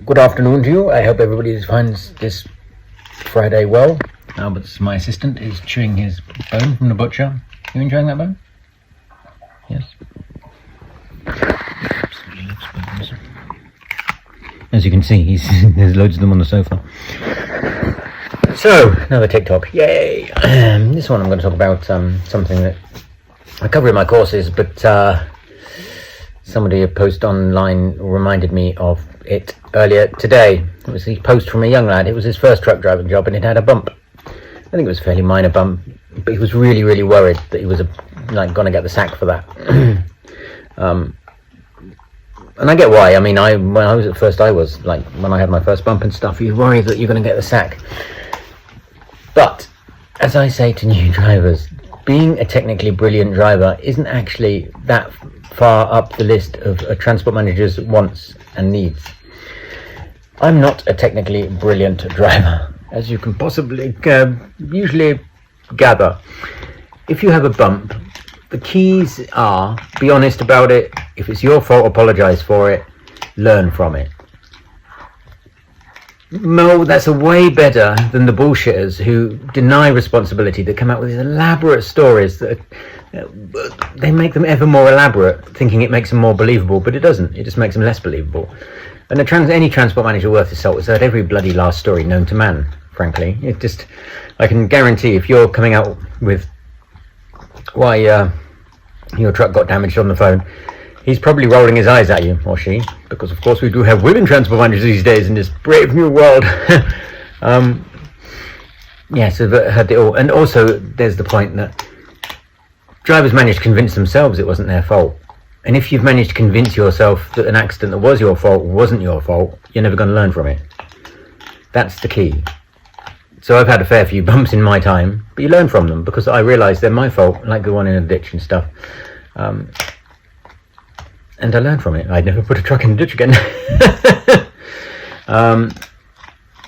Good afternoon to you. I hope everybody finds this Friday well. Albert's my assistant is chewing his bone from the butcher. You enjoying that bone? Yes. Absolutely loves bones. As you can see, there's loads of them on the sofa. So, another TikTok. Yay! This one I'm going to talk about something that I cover in my courses, but somebody a post online reminded me of it earlier today. It was a post from a young lad. It was his first truck driving job and it had a bump. I think it was a fairly minor bump, but he was really, really worried that he was going to get the sack for that. And I get why. I mean, when I was at first, when I had my first bump and stuff, you worry that you're going to get the sack. But as I say to new drivers, being a technically brilliant driver isn't actually that far up the list of a transport manager's wants and needs. I'm not a technically brilliant driver, as you can possibly usually gather. If you have a bump, the keys are: be honest about it. If it's your fault, apologize for it. Learn from it. No, that's a way better than the bullshitters who deny responsibility, that come out with these elaborate stories that they make them ever more elaborate, thinking it makes them more believable, but it doesn't. It just makes them less believable. And any transport manager worth his salt has heard every bloody last story known to man, frankly. I can guarantee if you're coming out with why your truck got damaged on the phone, he's probably rolling his eyes at you, or she, because of course we do have women transport managers these days in this brave new world. Yes, I've heard it all. And also there's the point that drivers managed to convince themselves it wasn't their fault. And if you've managed to convince yourself that an accident that was your fault wasn't your fault, you're never going to learn from it. That's the key. So I've had a fair few bumps in my time, but you learn from them, because I realise they're my fault, like the one in a ditch and stuff. And I learned from it. I'd never put a truck in a ditch again. And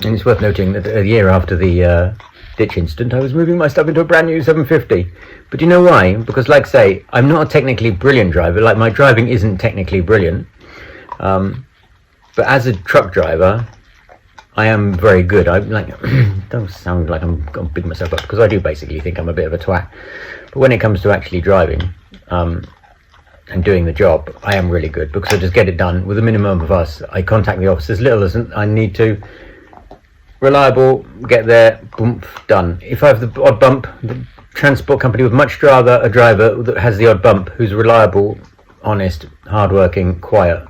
it's worth noting that a year after the ditch incident, I was moving my stuff into a brand new 750. But you know why? Because, like I say, I'm not a technically brilliant driver. Like, my driving isn't technically brilliant. But as a truck driver, I am very good. Don't sound like I'm going to big myself up, because I do basically think I'm a bit of a twat. But when it comes to actually driving, and doing the job, I am really good, because I just get it done with a minimum of fuss. I contact the office as little as I need to. Reliable, get there, boom, done. If I have the odd bump, the transport company would much rather a driver that has the odd bump, who's reliable, honest, hardworking, quiet,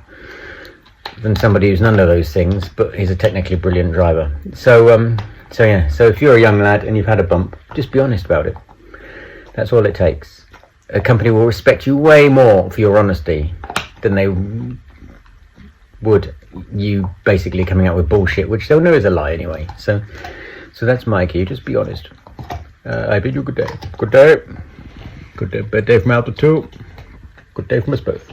than somebody who's none of those things, but he's a technically brilliant driver. So if you're a young lad and you've had a bump, just be honest about it. That's all it takes. A company will respect you way more for your honesty than they would you basically coming out with bullshit, which they'll know is a lie anyway. So that's my key. Just be honest. I bid you good day. Good day. Good day. Bad day from Albert too. Good day from us both.